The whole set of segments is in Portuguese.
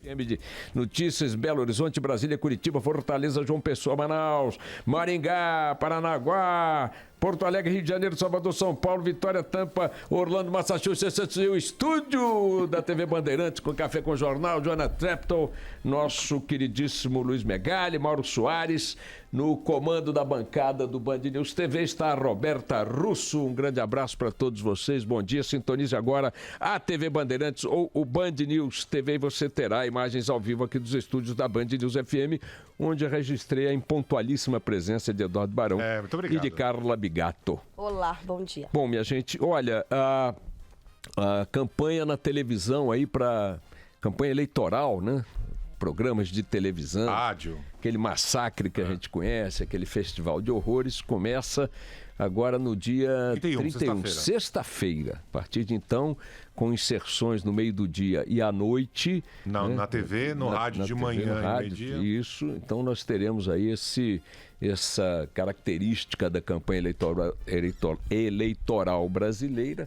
FM de Notícias, Belo Horizonte, Brasília, Curitiba, Fortaleza, João Pessoa, Manaus, Maringá, Paranaguá, Porto Alegre, Rio de Janeiro, Salvador, São Paulo, Vitória, Tampa, Orlando, Massachusetts, e o estúdio da TV Bandeirantes com Café com Jornal, Joana Trepton, nosso queridíssimo Luiz Megali, Mauro Soares, no comando da bancada do Band News TV está a Roberta Russo. Um grande abraço para todos vocês, bom dia, sintonize agora a TV Bandeirantes ou o Band News TV e você terá imagens ao vivo aqui dos estúdios da Band News FM, onde registrei a impontualíssima presença de Eduardo Barão e de Carla Bigato. Olá, bom dia. Bom, minha gente, olha, a campanha na televisão aí para campanha eleitoral, né? Programas de televisão, rádio, aquele massacre que a gente conhece, aquele festival de horrores, começa agora no dia 31, sexta-feira. A partir de então, com inserções no meio do dia e à noite. Na TV, no rádio de manhã e meio-dia. Isso, então nós teremos aí essa característica da campanha eleitoral brasileira.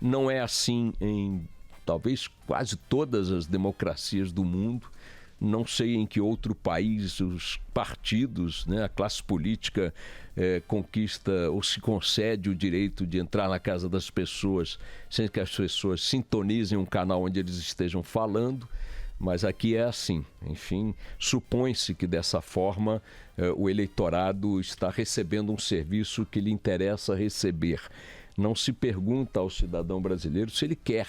Não é assim em talvez quase todas as democracias do mundo. Não sei em que outro país os partidos, né, a classe política conquista ou se concede o direito de entrar na casa das pessoas sem que as pessoas sintonizem um canal onde eles estejam falando, mas aqui é assim. Enfim, supõe-se que dessa forma o eleitorado está recebendo um serviço que lhe interessa receber. Não se pergunta ao cidadão brasileiro se ele quer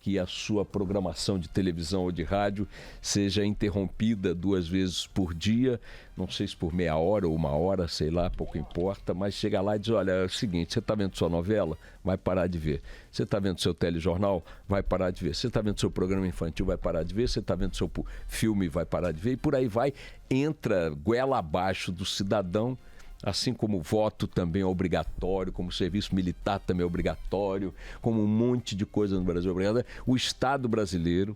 que a sua programação de televisão ou de rádio seja interrompida 2 vezes por dia, não sei se por meia hora ou 1 hora, sei lá, pouco importa, mas chega lá e diz, olha, é o seguinte, você está vendo sua novela? Vai parar de ver. Você está vendo seu telejornal? Vai parar de ver. Você está vendo seu programa infantil? Vai parar de ver. Você está vendo seu filme? Vai parar de ver. E por aí vai, entra goela abaixo do cidadão. Assim como o voto também é obrigatório, como o serviço militar também é obrigatório, como um monte de coisa no Brasil é obrigatório, o Estado brasileiro,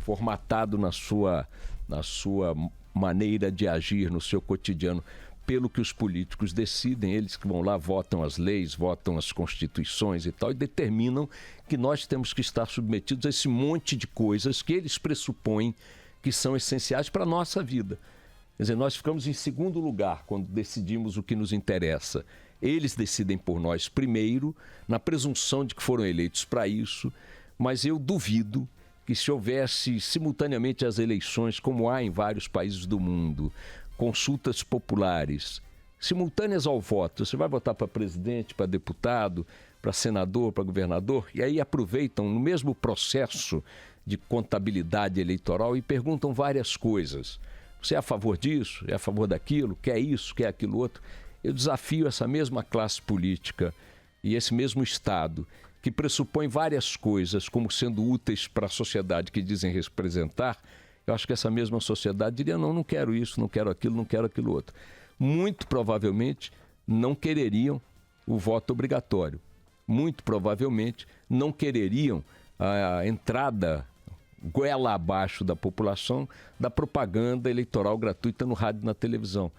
formatado na sua maneira de agir, no seu cotidiano, pelo que os políticos decidem, eles que vão lá, votam as leis, votam as constituições e tal, e determinam que nós temos que estar submetidos a esse monte de coisas que eles pressupõem que são essenciais para a nossa vida. Quer dizer, nós ficamos em segundo lugar quando decidimos o que nos interessa. Eles decidem por nós primeiro, na presunção de que foram eleitos para isso, mas eu duvido que se houvesse simultaneamente as eleições, como há em vários países do mundo, consultas populares, simultâneas ao voto, você vai votar para presidente, para deputado, para senador, para governador, e aí aproveitam no mesmo processo de contabilidade eleitoral e perguntam várias coisas. Você é a favor disso? É a favor daquilo? Quer isso? Quer aquilo outro? Eu desafio essa mesma classe política e esse mesmo Estado que pressupõe várias coisas como sendo úteis para a sociedade que dizem representar. Eu acho que essa mesma sociedade diria, não quero isso, não quero aquilo outro. Muito provavelmente não quereriam o voto obrigatório. Muito provavelmente não quereriam a entrada goela abaixo da população da propaganda eleitoral gratuita no rádio e na televisão.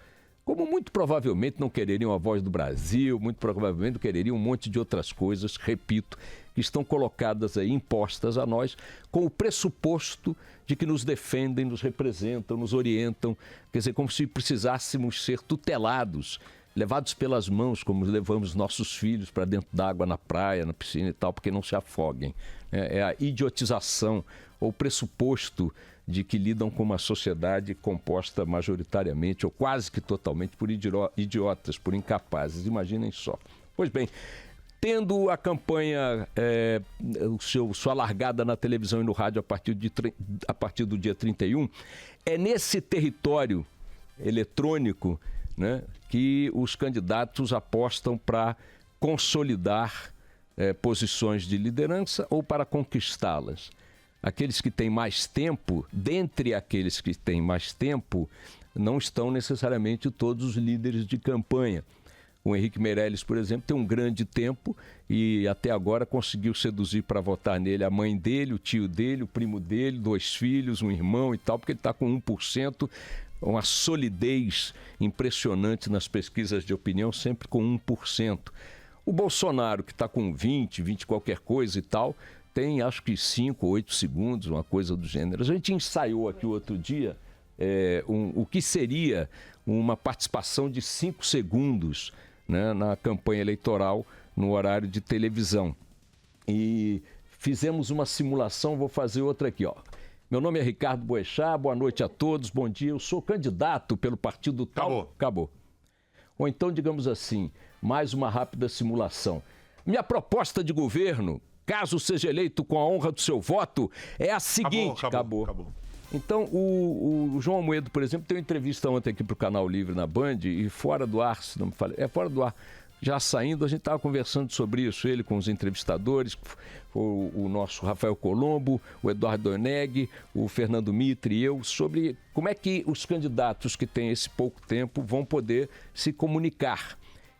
Como muito provavelmente não quereriam a Voz do Brasil, muito provavelmente não quereriam um monte de outras coisas, repito, que estão colocadas aí, impostas a nós, com o pressuposto de que nos defendem, nos representam, nos orientam, quer dizer, como se precisássemos ser tutelados, levados pelas mãos, como levamos nossos filhos para dentro d'água, na praia, na piscina e tal, porque não se afoguem. É a idiotização ou pressuposto de que lidam com uma sociedade composta majoritariamente ou quase que totalmente por idiotas, por incapazes. Imaginem só. Pois bem, tendo a campanha, sua largada na televisão e no rádio a partir do dia 31, é nesse território eletrônico, né, que os candidatos apostam para consolidar posições de liderança ou para conquistá-las. Aqueles que têm mais tempo, dentre aqueles que têm mais tempo, não estão necessariamente todos os líderes de campanha. O Henrique Meirelles, por exemplo, tem um grande tempo e até agora conseguiu seduzir para votar nele a mãe dele, o tio dele, o primo dele, 2 filhos, um irmão e tal, porque ele está com 1%, uma solidez impressionante nas pesquisas de opinião, sempre com 1%. O Bolsonaro, que está com 20 qualquer coisa e tal, tem acho que 5 ou 8 segundos, uma coisa do gênero. A gente ensaiou aqui outro dia o que seria uma participação de 5 segundos, né, na campanha eleitoral no horário de televisão. E fizemos uma simulação, vou fazer outra aqui, ó. Meu nome é Ricardo Boechat, boa noite a todos, bom dia. Eu sou candidato pelo partido tal. Acabou. Ou então, digamos assim, mais uma rápida simulação. Minha proposta de governo, caso seja eleito com a honra do seu voto, é a seguinte. Acabou. Então, o João Amoedo, por exemplo, tem uma entrevista ontem aqui para o Canal Livre na Band, e fora do ar, se não me falei, fora do ar. Já saindo, a gente estava conversando sobre isso, ele com os entrevistadores, o nosso Rafael Colombo, o Eduardo Doneg, o Fernando Mitre e eu, sobre como é que os candidatos que têm esse pouco tempo vão poder se comunicar.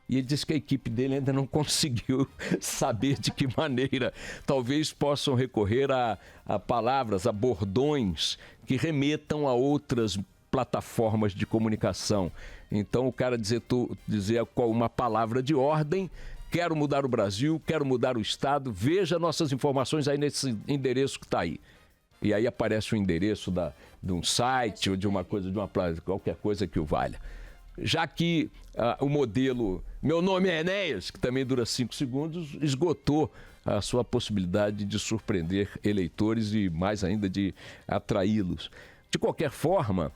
E ele disse que a equipe dele ainda não conseguiu saber de que maneira. Talvez possam recorrer a palavras, a bordões que remetam a outras plataformas de comunicação. Então o cara dizer uma palavra de ordem: quero mudar o Brasil, quero mudar o Estado, veja nossas informações aí nesse endereço que está aí. E aí aparece o endereço de um site ou de uma coisa, de uma placa, qualquer coisa que o valha. Já que o modelo Meu Nome é Enéas, que também dura 5 segundos, esgotou a sua possibilidade de surpreender eleitores e mais ainda de atraí-los. De qualquer forma,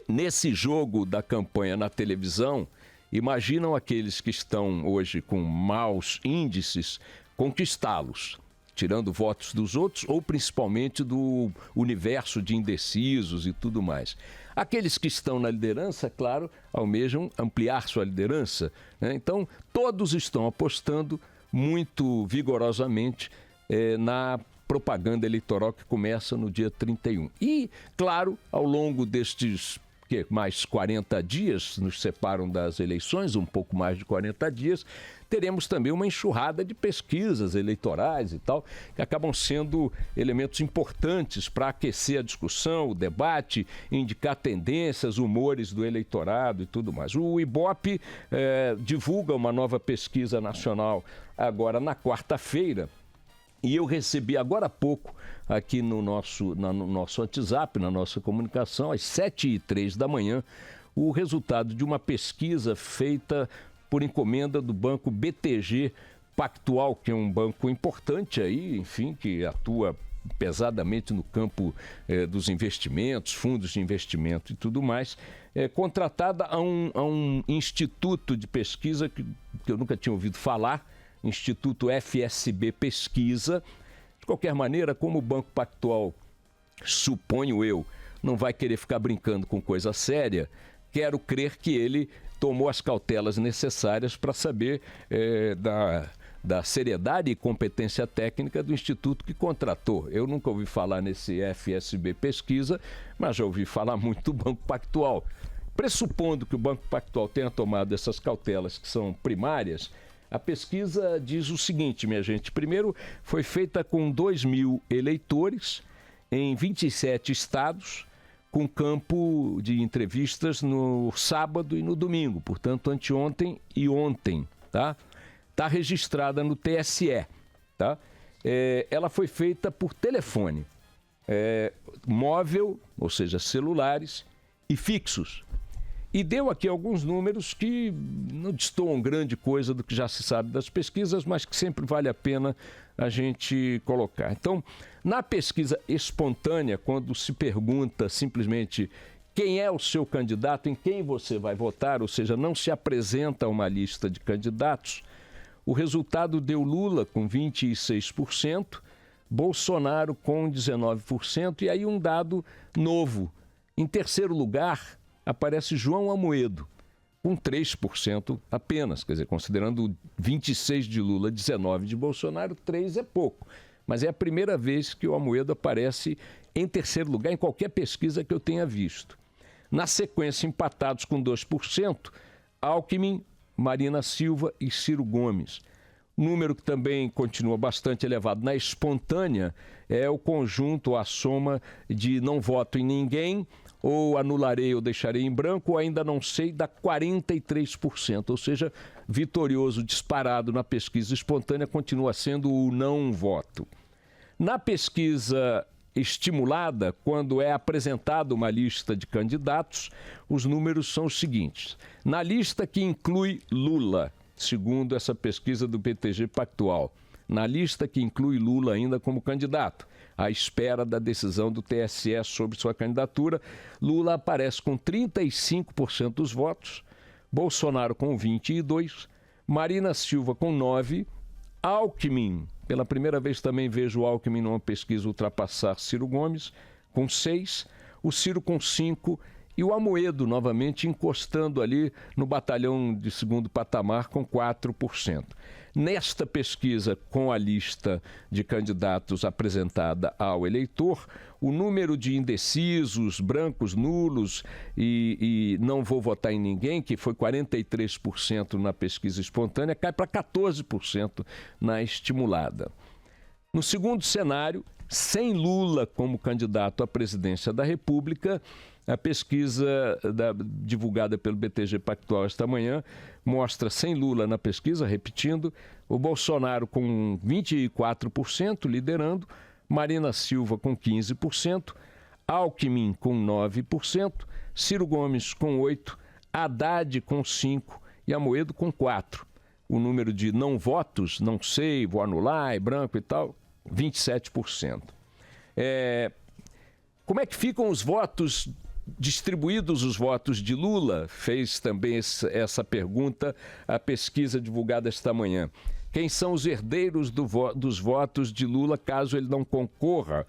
nesse jogo da campanha na televisão, imaginam aqueles que estão hoje com maus índices conquistá-los, tirando votos dos outros ou principalmente do universo de indecisos e tudo mais. Aqueles que estão na liderança, claro, almejam ampliar sua liderança, né? Então, todos estão apostando muito vigorosamente na propaganda eleitoral que começa no dia 31. E, claro, ao longo destes mais 40 dias, nos separam das eleições, um pouco mais de 40 dias, teremos também uma enxurrada de pesquisas eleitorais e tal, que acabam sendo elementos importantes para aquecer a discussão, o debate, indicar tendências, humores do eleitorado e tudo mais. O Ibope divulga uma nova pesquisa nacional agora na quarta-feira, e eu recebi agora há pouco, aqui no nosso WhatsApp, na nossa comunicação, às 7h03 da manhã, o resultado de uma pesquisa feita por encomenda do banco BTG Pactual, que é um banco importante aí, enfim, que atua pesadamente no campo dos investimentos, fundos de investimento e tudo mais, contratada a um instituto de pesquisa que eu nunca tinha ouvido falar, Instituto FSB Pesquisa. De qualquer maneira, como o Banco Pactual, suponho eu, não vai querer ficar brincando com coisa séria, quero crer que ele tomou as cautelas necessárias para saber da seriedade e competência técnica do instituto que contratou. Eu nunca ouvi falar nesse FSB Pesquisa, mas já ouvi falar muito do Banco Pactual. Pressupondo que o Banco Pactual tenha tomado essas cautelas que são primárias, a pesquisa diz o seguinte, minha gente. Primeiro, foi feita com 2.000 eleitores em 27 estados, com campo de entrevistas no sábado e no domingo, portanto, anteontem e ontem, tá? Está registrada no TSE, tá? Ela foi feita por telefone, móvel, ou seja, celulares e fixos. E deu aqui alguns números que não destoam grande coisa do que já se sabe das pesquisas, mas que sempre vale a pena a gente colocar. Então, na pesquisa espontânea, quando se pergunta simplesmente quem é o seu candidato, em quem você vai votar, ou seja, não se apresenta uma lista de candidatos, o resultado deu Lula com 26%, Bolsonaro com 19%, e aí um dado novo. Em terceiro lugar, aparece João Amoedo, com 3% apenas, quer dizer, considerando 26 de Lula, 19 de Bolsonaro, 3 é pouco. Mas é a primeira vez que o Amoedo aparece em terceiro lugar em qualquer pesquisa que eu tenha visto. Na sequência, empatados com 2%, Alckmin, Marina Silva e Ciro Gomes. Número que também continua bastante elevado na espontânea é o conjunto, a soma de não voto em ninguém, ou anularei ou deixarei em branco, ou ainda não sei, dá 43%. Ou seja, vitorioso disparado na pesquisa espontânea continua sendo o não voto. Na pesquisa estimulada, quando é apresentada uma lista de candidatos, os números são os seguintes. Na lista que inclui Lula, segundo essa pesquisa do BTG Pactual, na lista que inclui Lula ainda como candidato, à espera da decisão do TSE sobre sua candidatura, Lula aparece com 35% dos votos, Bolsonaro com 22%, Marina Silva com 9%, Alckmin, pela primeira vez também vejo o Alckmin numa pesquisa ultrapassar Ciro Gomes, com 6%, o Ciro com 5% e o Amoedo novamente encostando ali no batalhão de segundo patamar com 4%. Nesta pesquisa, com a lista de candidatos apresentada ao eleitor, o número de indecisos, brancos, nulos e não vou votar em ninguém, que foi 43% na pesquisa espontânea, cai para 14% na estimulada. No segundo cenário, sem Lula como candidato à presidência da República, a pesquisa divulgada pelo BTG Pactual esta manhã mostra, sem Lula na pesquisa, repetindo, o Bolsonaro com 24%, liderando, Marina Silva com 15%, Alckmin com 9%, Ciro Gomes com 8%, Haddad com 5% e Amoedo com 4%. O número de não votos, não sei, vou anular, é branco e tal, 27%. Como é que ficam os votos distribuídos, os votos de Lula? Fez também essa pergunta a pesquisa divulgada esta manhã. Quem são os herdeiros dos votos de Lula caso ele não concorra?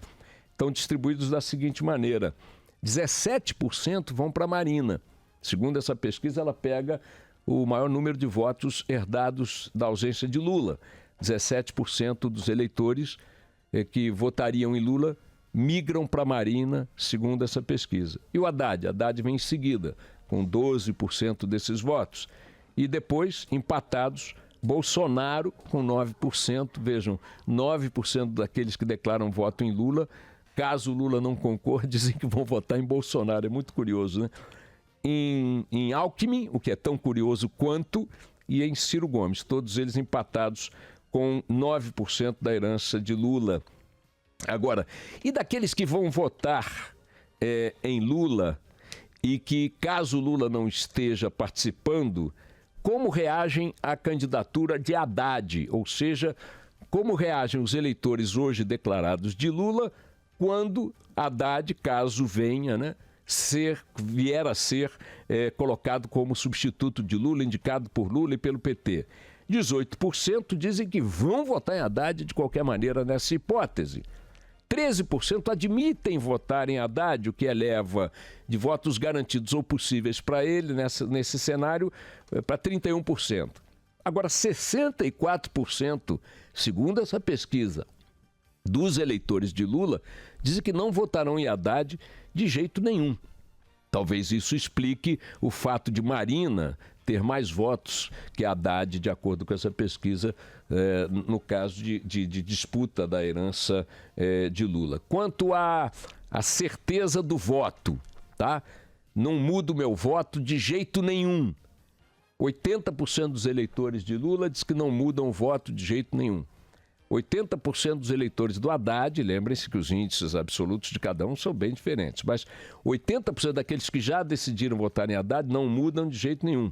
Estão distribuídos da seguinte maneira: 17% vão para a Marina. Segundo essa pesquisa, ela pega o maior número de votos herdados da ausência de Lula. 17% dos eleitores que votariam em Lula migram para a Marina, segundo essa pesquisa. E o Haddad? Haddad vem em seguida, com 12% desses votos. E depois, empatados, Bolsonaro com 9%. Vejam, 9% daqueles que declaram voto em Lula, caso Lula não concorra, dizem que vão votar em Bolsonaro. É muito curioso, né? Em Alckmin, o que é tão curioso quanto, e em Ciro Gomes, todos eles empatados com 9% da herança de Lula. Agora, e daqueles que vão votar em Lula e que, caso Lula não esteja participando, como reagem à candidatura de Haddad? Ou seja, como reagem os eleitores hoje declarados de Lula quando Haddad, caso venha, né, vier a ser colocado como substituto de Lula, indicado por Lula e pelo PT? 18% dizem que vão votar em Haddad de qualquer maneira nessa hipótese. 13% admitem votar em Haddad, o que eleva de votos garantidos ou possíveis para ele nesse cenário para 31%. Agora, 64%, segundo essa pesquisa, dos eleitores de Lula dizem que não votarão em Haddad de jeito nenhum. Talvez isso explique o fato de Marina ter mais votos que Haddad, de acordo com essa pesquisa, no caso de disputa da herança de Lula. Quanto à certeza do voto, tá? Não mudo meu voto de jeito nenhum. 80% dos eleitores de Lula diz que não mudam o voto de jeito nenhum. 80% dos eleitores do Haddad, lembrem-se que os índices absolutos de cada um são bem diferentes, mas 80% daqueles que já decidiram votar em Haddad não mudam de jeito nenhum.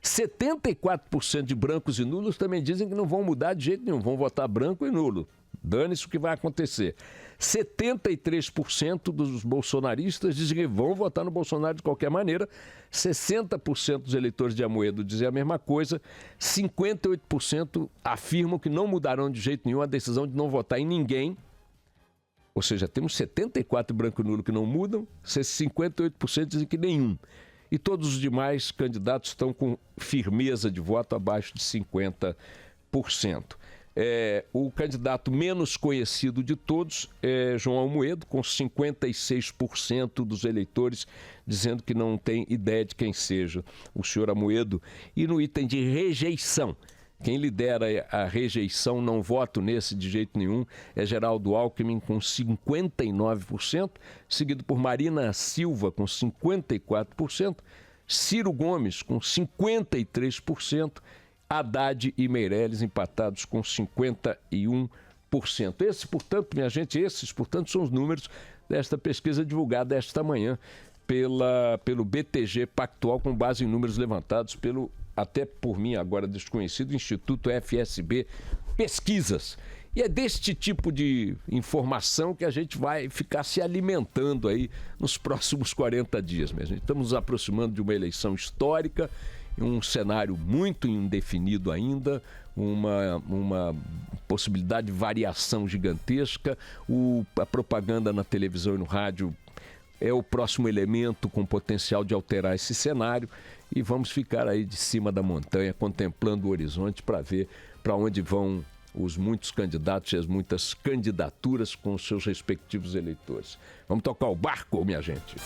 74% de brancos e nulos também dizem que não vão mudar de jeito nenhum, vão votar branco e nulo. Dane-se o que vai acontecer. 73% dos bolsonaristas dizem que vão votar no Bolsonaro de qualquer maneira. 60% dos eleitores de Amoedo dizem a mesma coisa. 58% afirmam que não mudarão de jeito nenhum a decisão de não votar em ninguém. Ou seja, temos 74% branco e nulo que não mudam, 58% dizem que nenhum. E todos os demais candidatos estão com firmeza de voto abaixo de 50%. O candidato menos conhecido de todos é João Amoedo, com 56% dos eleitores dizendo que não tem ideia de quem seja o senhor Amoedo. E no item de rejeição, quem lidera a rejeição, não voto nesse de jeito nenhum, é Geraldo Alckmin com 59%, seguido por Marina Silva com 54%, Ciro Gomes com 53%, Haddad e Meirelles empatados com 51%. Esses, portanto, minha gente, são os números desta pesquisa divulgada esta manhã pelo BTG Pactual, com base em números levantados pelo, até por mim agora desconhecido, Instituto FSB Pesquisas. E é deste tipo de informação que a gente vai ficar se alimentando aí nos próximos 40 dias, minha gente. Estamos nos aproximando de uma eleição histórica, um cenário muito indefinido ainda, uma possibilidade de variação gigantesca. A propaganda na televisão e no rádio é o próximo elemento com potencial de alterar esse cenário, e vamos ficar aí de cima da montanha, contemplando o horizonte para ver para onde vão os muitos candidatos e as muitas candidaturas com os seus respectivos eleitores. Vamos tocar o barco, minha gente.